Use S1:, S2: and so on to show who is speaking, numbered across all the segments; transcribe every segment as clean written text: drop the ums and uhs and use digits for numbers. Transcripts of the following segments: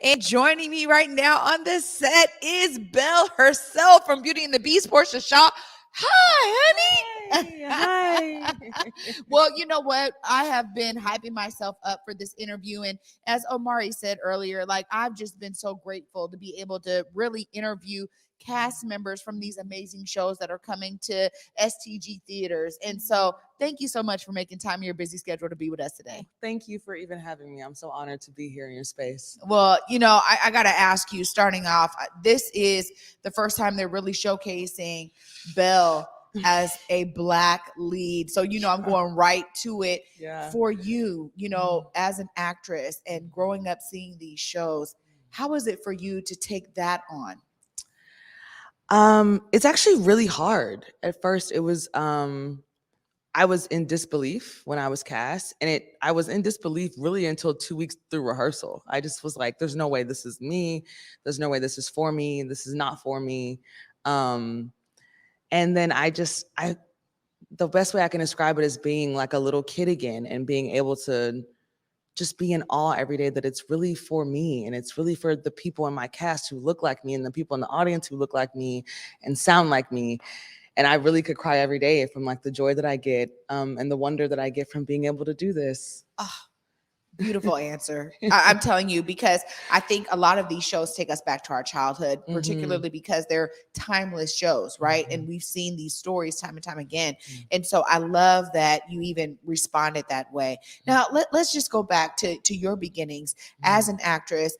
S1: And joining me right now on the set is Belle herself from Beauty and the Beast, Porscha Shaw. Hi, honey.
S2: Hi.
S1: Well, you know what? I have been hyping myself up for this interview. And as Omari said earlier, like I've just been so grateful to be able to really interview cast members from these amazing shows that are coming to STG theaters. And so thank you so much for making time in your busy schedule to be with us today.
S2: Thank you for even having me. I'm so honored to be here in your space.
S1: Well, I got to ask you, starting off, this is the first time they're really showcasing Belle as a Black lead. So, I'm going right to it.
S2: Yeah.
S1: For you, as an actress and growing up seeing these shows, how is it for you to take that on?
S2: It's actually really hard. At first, it was I was in disbelief when I was cast, and I was in disbelief really until 2 weeks through rehearsal. I just was like, "There's no way this is me. There's no way this is for me. This is not for me." Um, and then the best way I can describe it is being like a little kid again and being able to just be in awe every day that it's really for me and it's really for the people in my cast who look like me and the people in the audience who look like me and sound like me. And I really could cry every day from like the joy that I get and the wonder that I get from being able to do this.
S1: Oh, beautiful answer. I'm telling you, because I think a lot of these shows take us back to our childhood, particularly because they're timeless shows, right? And we've seen these stories time and time again. And so I love that you even responded that way. Now, let's just go back to your beginnings as an actress.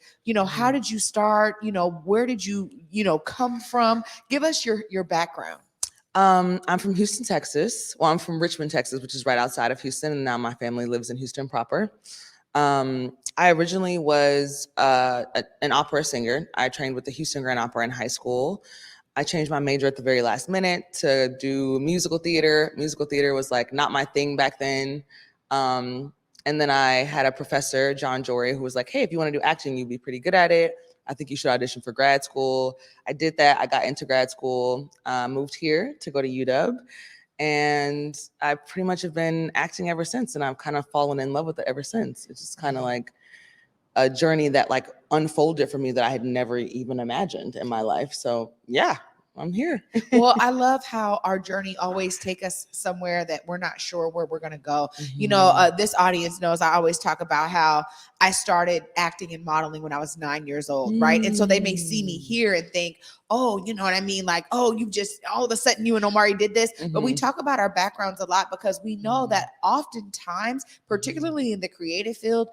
S1: How did you start? Where did you, come from? Give us your background.
S2: I'm from Houston, Texas. Well, I'm from Richmond, Texas, which is right outside of Houston. And now my family lives in Houston proper. I originally was an opera singer. I trained with the Houston Grand Opera in high school. I changed my major at the very last minute to do musical theater. Musical theater was like not my thing back then. And then I had a professor, John Jory, who was like, "Hey, if you want to do acting, you'd be pretty good at it. I think you should audition for grad school." I did that. I got into grad school, moved here to go to UW. And I pretty much have been acting ever since. And I've kind of fallen in love with it ever since. It's just kind of like a journey that like unfolded for me that I had never even imagined in my life. So yeah, I'm here.
S1: Well, I love how our journey always take us somewhere that we're not sure where we're going to go. This audience knows I always talk about how I started acting and modeling when I was 9 years old, right? And so they may see me here and think, oh, you know what I mean? Like, oh, you just all of a sudden you and Omari did this. But we talk about our backgrounds a lot because we know that oftentimes, particularly in the creative field,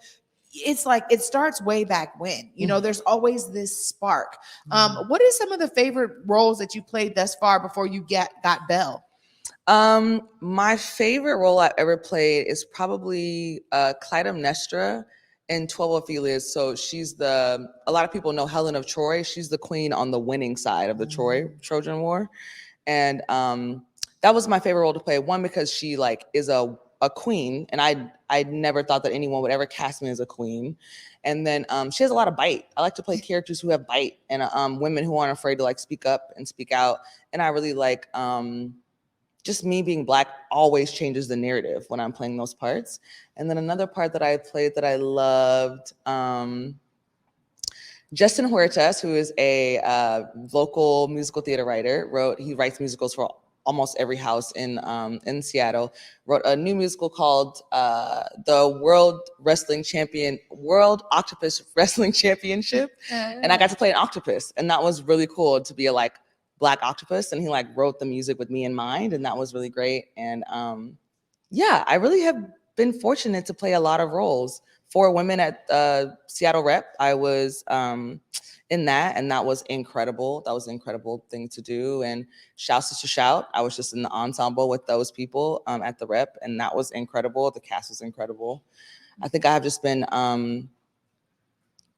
S1: it's like it starts way back when. There's always this spark. What are some of the favorite roles that you played thus far before you got Belle?
S2: My favorite role I've ever played is probably Clytemnestra in 12 Ophelias. So a lot of people know Helen of Troy. She's the queen on the winning side of the Trojan War. And that was my favorite role to play. One, because she like is a queen, and I never thought that anyone would ever cast me as a queen. And then she has a lot of bite. I like to play characters who have bite and women who aren't afraid to like speak up and speak out. And I really like just me being Black always changes the narrative when I'm playing those parts. And then another part that I played that I loved, Justin Huertas, who is a local musical theater writer, he writes musicals for almost every house in Seattle, wrote a new musical called the World Octopus Wrestling Championship. And I got to play an octopus. And that was really cool to be a like Black octopus. And he like wrote the music with me in mind. And that was really great. And yeah, I really have been fortunate to play a lot of roles. For women at Seattle Rep, I was in that, and that was incredible. That was an incredible thing to do. And Shout Sister Shout, I was just in the ensemble with those people at the Rep, and that was incredible. The cast was incredible. I think I have just been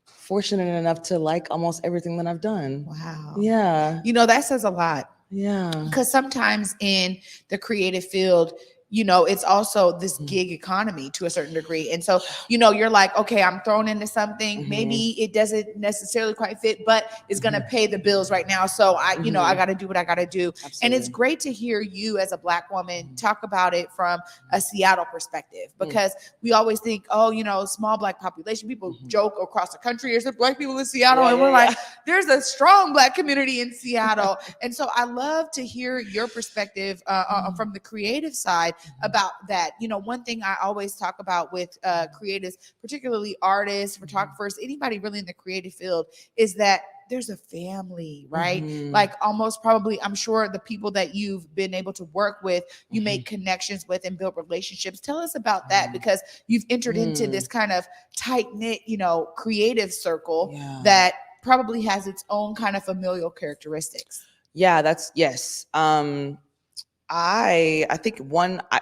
S2: fortunate enough to like almost everything that I've done.
S1: Wow.
S2: Yeah.
S1: That says a lot.
S2: Yeah.
S1: Because sometimes in the creative field, it's also this gig economy to a certain degree. And so, you're like, okay, I'm thrown into something. Maybe it doesn't necessarily quite fit, but it's going to pay the bills right now. So I got to do what I got to do.
S2: Absolutely.
S1: And it's great to hear you as a Black woman talk about it from a Seattle perspective, because we always think, small Black population. People joke across the country, there's Black people in Seattle. And we're like, there's a strong Black community in Seattle. And so I love to hear your perspective from the creative side about that. One thing I always talk about with creatives, particularly artists, photographers, anybody really in the creative field, is that there's a family, right? Like almost probably, I'm sure the people that you've been able to work with, you make connections with and build relationships. Tell us about that, because you've entered into this kind of tight knit, creative circle that probably has its own kind of familial characteristics.
S2: Yeah, yes. I think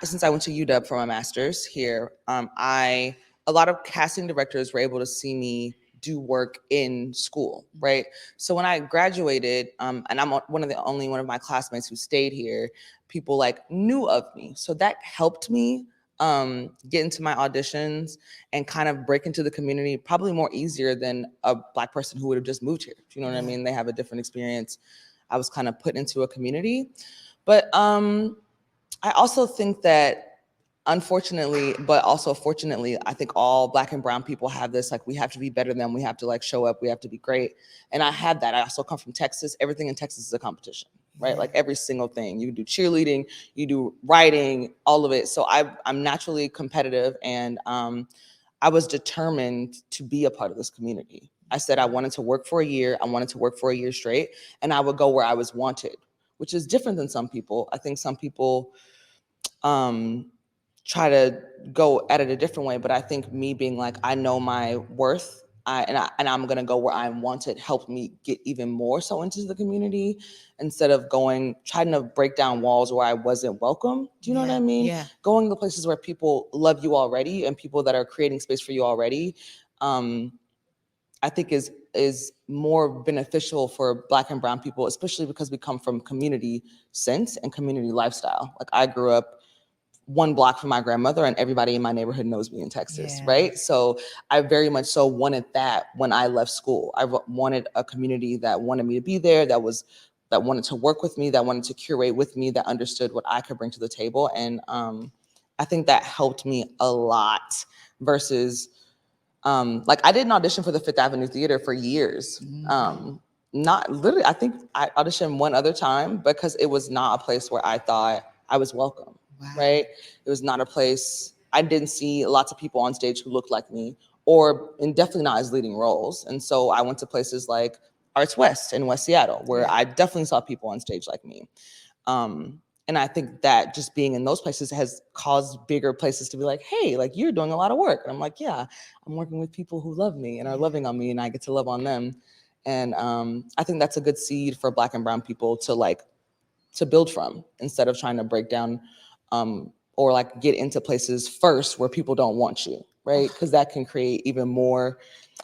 S2: since I went to UW for my master's here, a lot of casting directors were able to see me do work in school, right? So when I graduated, and I'm one of my classmates who stayed here, people like knew of me. So that helped me get into my auditions and kind of break into the community probably more easier than a Black person who would have just moved here. You know what I mean? They have a different experience. I was kind of put into a community. But I also think that, unfortunately, but also fortunately, I think all Black and brown people have this, like, we have to be better than, we have to like show up, we have to be great. And I had that. I also come from Texas. Everything in Texas is a competition, right? Like every single thing. You do cheerleading, you do writing, all of it. So I'm naturally competitive, and I was determined to be a part of this community. I said I wanted to work for a year. I wanted to work for a year straight, and I would go where I was wanted, which is different than some people. I think some people try to go at it a different way, but I think me being like, I know my worth, and I'm gonna go where I'm wanted, helped me get even more so into the community, instead of trying to break down walls where I wasn't welcome. Do you know what I mean?
S1: Yeah.
S2: Going to places where people love you already and people that are creating space for you already, I think is more beneficial for Black and brown people, especially because we come from community sense and community lifestyle. Like, I grew up one block from my grandmother, and everybody in my neighborhood knows me in Texas, right? So I very much so wanted that when I left school. I wanted a community that wanted me to be there, that wanted to work with me, that wanted to curate with me, that understood what I could bring to the table. And I think that helped me a lot versus like, I didn't audition for the Fifth Avenue Theater for years. Not literally, I think I auditioned one other time because it was not a place where I thought I was welcome, right? It was not a place, I didn't see lots of people on stage who looked like me, and definitely not as leading roles. And so I went to places like Arts West in West Seattle, where I definitely saw people on stage like me. And I think that just being in those places has caused bigger places to be like, hey, like, you're doing a lot of work. And I'm like, yeah, I'm working with people who love me and are loving on me, and I get to love on them. And I think that's a good seed for Black and brown people to build from, instead of trying to break down or like get into places first where people don't want you, right? Because that can create even more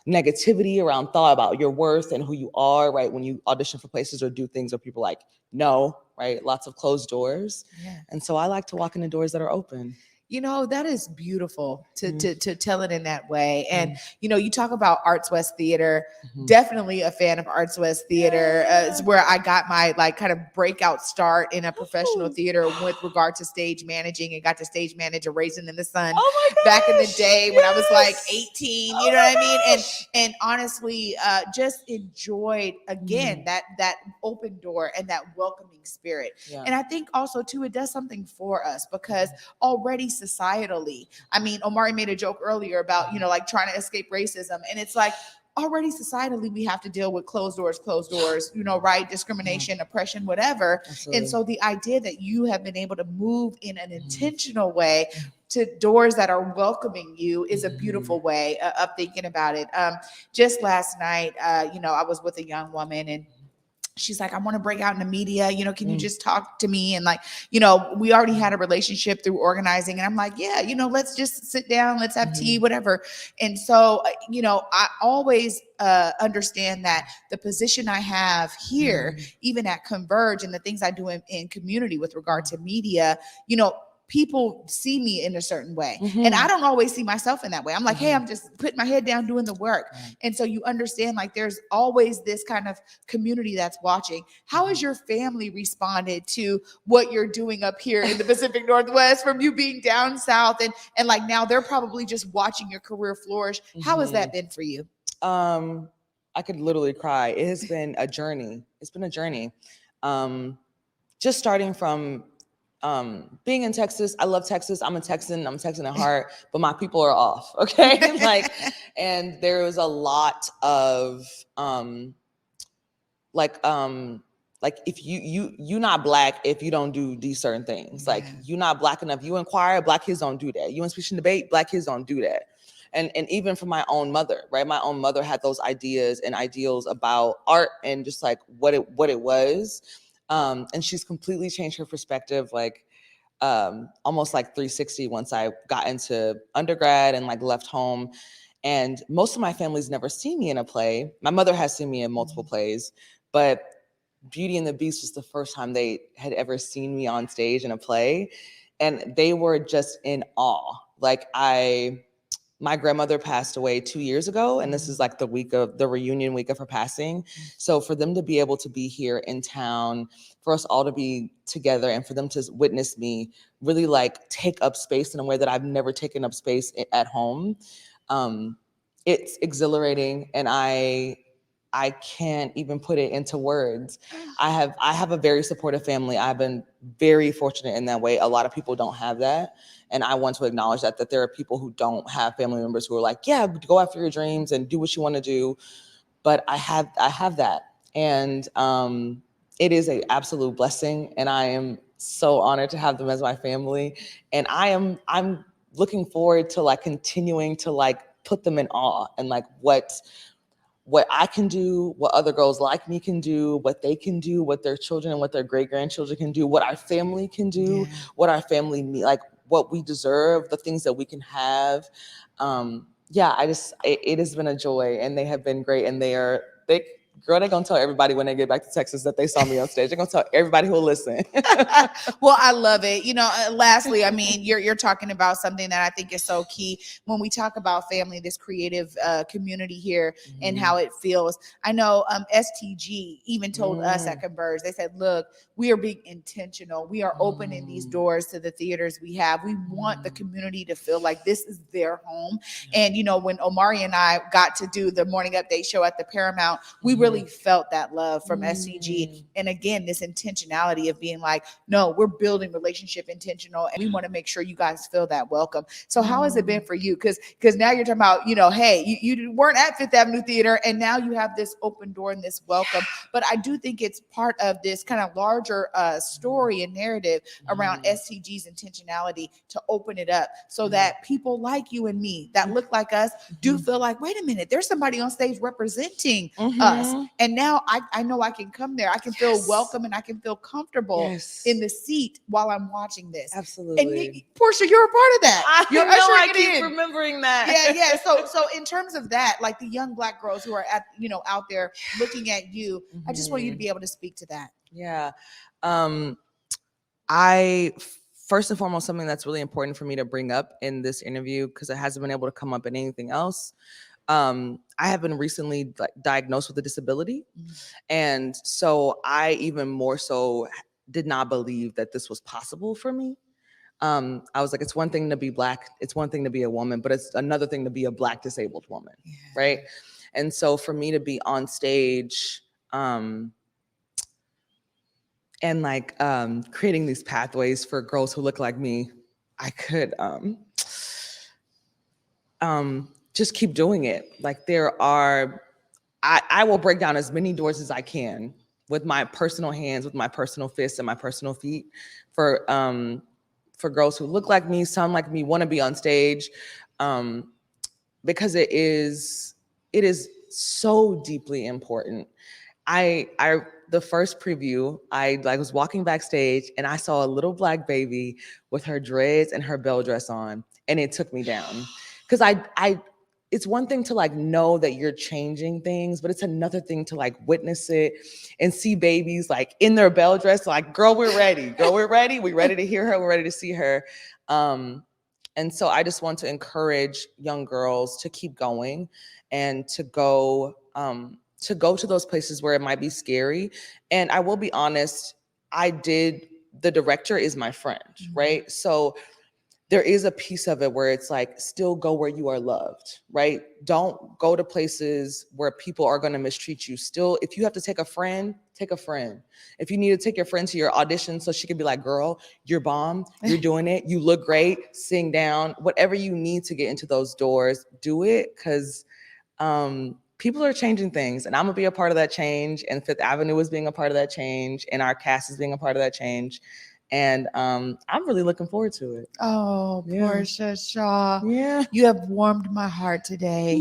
S2: negativity around thought about your worth and who you are, right? When you audition for places or do things where people like, no, right? Lots of closed doors. And so I like to walk in the doors that are open.
S1: That is beautiful to tell it in that way. And, you talk about Arts West Theater, definitely a fan of Arts West Theater. It's where I got my like kind of breakout start in a professional theater with regard to stage managing, and got to stage manage a Raisin in the Sun back in the day when I was like 18, you know what I mean? And honestly, just enjoyed again that open door and that welcoming spirit. And I think also too, it does something for us, because already societally, I mean, Omari made a joke earlier about, like trying to escape racism. And it's like, already societally, we have to deal with closed doors, right? Discrimination, oppression, whatever. Absolutely. And so the idea that you have been able to move in an intentional way to doors that are welcoming you is a beautiful way of thinking about it. Just last night, I was with a young woman, and she's like, I want to break out in the media, can you just talk to me? And like, we already had a relationship through organizing. And I'm like, yeah, let's just sit down, let's have tea, whatever. And so, I always understand that the position I have here, even at Converge, and the things I do in community with regard to media, people see me in a certain way. And I don't always see myself in that way. I'm like, hey, I'm just putting my head down doing the work. And so you understand, like, there's always this kind of community that's watching. How has your family responded to what you're doing up here in the Pacific Northwest, from you being down south, and like now they're probably just watching your career flourish? How has that been for you?
S2: I could literally cry. It has been a journey. It's been a journey. Just starting from being in Texas. I love Texas. I'm a Texan. I'm a Texan at heart, but my people are off. Okay. And there was a lot of, if you not black if you don't do these certain things. Like, you're not black enough. You inquire, black kids don't do that. You in speech and debate, black kids don't do that. And even from my own mother, right? My own mother had those ideas and ideals about art and just like what it was. And she's completely changed her perspective, like almost like 360 once I got into undergrad and like left home. And most of my family's never seen me in a play. My mother has seen me in multiple plays, but Beauty and the Beast was the first time they had ever seen me on stage in a play. And they were just in awe. Like, my grandmother passed away 2 years ago, and this is like the reunion week of her passing. So for them to be able to be here in town, for us all to be together, and for them to witness me really like take up space in a way that I've never taken up space at home, it's exhilarating, and I can't even put it into words. I have a very supportive family. I've been very fortunate in that way. A lot of people don't have that. And I want to acknowledge that there are people who don't have family members who are like, yeah, go after your dreams and do what you want to do. But I have that. And it is an absolute blessing. And I am so honored to have them as my family. And I'm looking forward to like continuing to like put them in awe, and like what I can do, what other girls like me can do, what they can do, what their children and what their great-grandchildren can do, what our family can do, what our family need, like what we deserve, the things that we can have. It has been a joy, and they have been great, and they're gonna tell everybody when they get back to Texas that they saw me on stage. They're gonna tell everybody who'll listen.
S1: Well, I love it. Lastly, I mean, you're talking about something that I think is so key when we talk about family, this creative community here, and how it feels. I know STG even told us at Converge, they said, look, we are being intentional. We are opening these doors to the theaters we have. We want the community to feel like this is their home. And, when Omari and I got to do the morning update show at the Paramount, we really felt that love from STG. And again, this intentionality of being like, no, we're building relationship intentional, and we want to make sure you guys feel that welcome. So how has it been for you? Because now you're talking about, hey, you weren't at Fifth Avenue Theater, and now you have this open door and this welcome. But I do think it's part of this kind of larger story and narrative around STG's intentionality to open it up so that people like you and me that look like us do feel like, wait a minute, there's somebody on stage representing us. And now I know I can come there. I can feel welcome, and I can feel comfortable in the seat while I'm watching this.
S2: Absolutely.
S1: And Porscha, you're a part of that.
S2: I keep remembering that.
S1: Yeah. So in terms of that, like the young Black girls who are out there looking at you, I just want you to be able to speak to that.
S2: Yeah. I first and foremost, something that's really important for me to bring up in this interview, because it hasn't been able to come up in anything else. I have been recently diagnosed with a disability. And so I even more so did not believe that this was possible for me. I was like, it's one thing to be Black, it's one thing to be a woman, but it's another thing to be a Black disabled woman, right? And so for me to be on stage, and like creating these pathways for girls who look like me, I could just keep doing it. Like I will break down as many doors as I can with my personal hands, with my personal fists and my personal feet for girls who look like me, sound like me, want to be on stage, because it is so deeply important. The first preview, I was walking backstage and I saw a little Black baby with her dreads and her Belle dress on, and it took me down, because it's one thing to like know that you're changing things, but it's another thing to like witness it and see babies like in their Belle dress, like, girl, we're ready. Girl, we're ready. We're ready to hear her. We're ready to see her. And so I just want to encourage young girls to keep going and to go to those places where it might be scary. And I will be honest, the director is my friend, right? So there is a piece of it where it's like, still go where you are loved, right? Don't go to places where people are going to mistreat you. Still, if you have to take a friend, take a friend. If you need to take your friend to your audition so she can be like, girl, you're bomb, you're doing it, you look great, sing down, whatever you need to get into those doors, do it. Because people are changing things, and I'm gonna be a part of that change, and Fifth Avenue is being a part of that change, and our cast is being a part of that change. And I'm really looking forward to it.
S1: Oh,
S2: Yeah.
S1: Porscha Shaw.
S2: Yeah.
S1: You have warmed my heart today.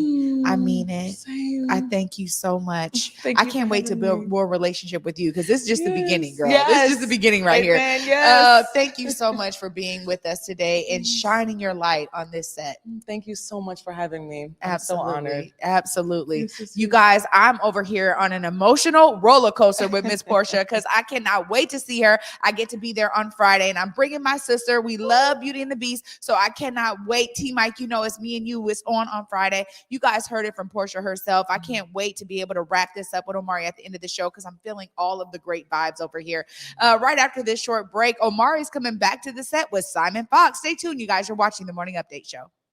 S1: I mean it.
S2: Same.
S1: I thank you so much.
S2: Thank
S1: I
S2: you
S1: can't
S2: for
S1: wait to
S2: having
S1: build
S2: me.
S1: more relationship with you because this is just the beginning, girl.
S2: Yes.
S1: This is just the beginning right here.
S2: Amen, yes.
S1: Thank you so much for being with us today and shining your light on this set.
S2: Thank you so much for having me. I'm
S1: Absolutely.
S2: so honored.
S1: Absolutely.
S2: Yes, yes,
S1: You
S2: yes.
S1: guys, I'm over here on an emotional roller coaster with Miss Porscha because I cannot wait to see her. I get to be there on Friday and I'm bringing my sister. We love Beauty and the Beast. So I cannot wait. T Mike, you know, it's me and you. It's on Friday. You guys heard it from Porscha herself. I can't wait to be able to wrap this up with Omari at the end of the show because I'm feeling all of the great vibes over here. Right after this short break, Omari's coming back to the set with Simon Fox. Stay tuned, you guys. You're watching the Morning Update Show.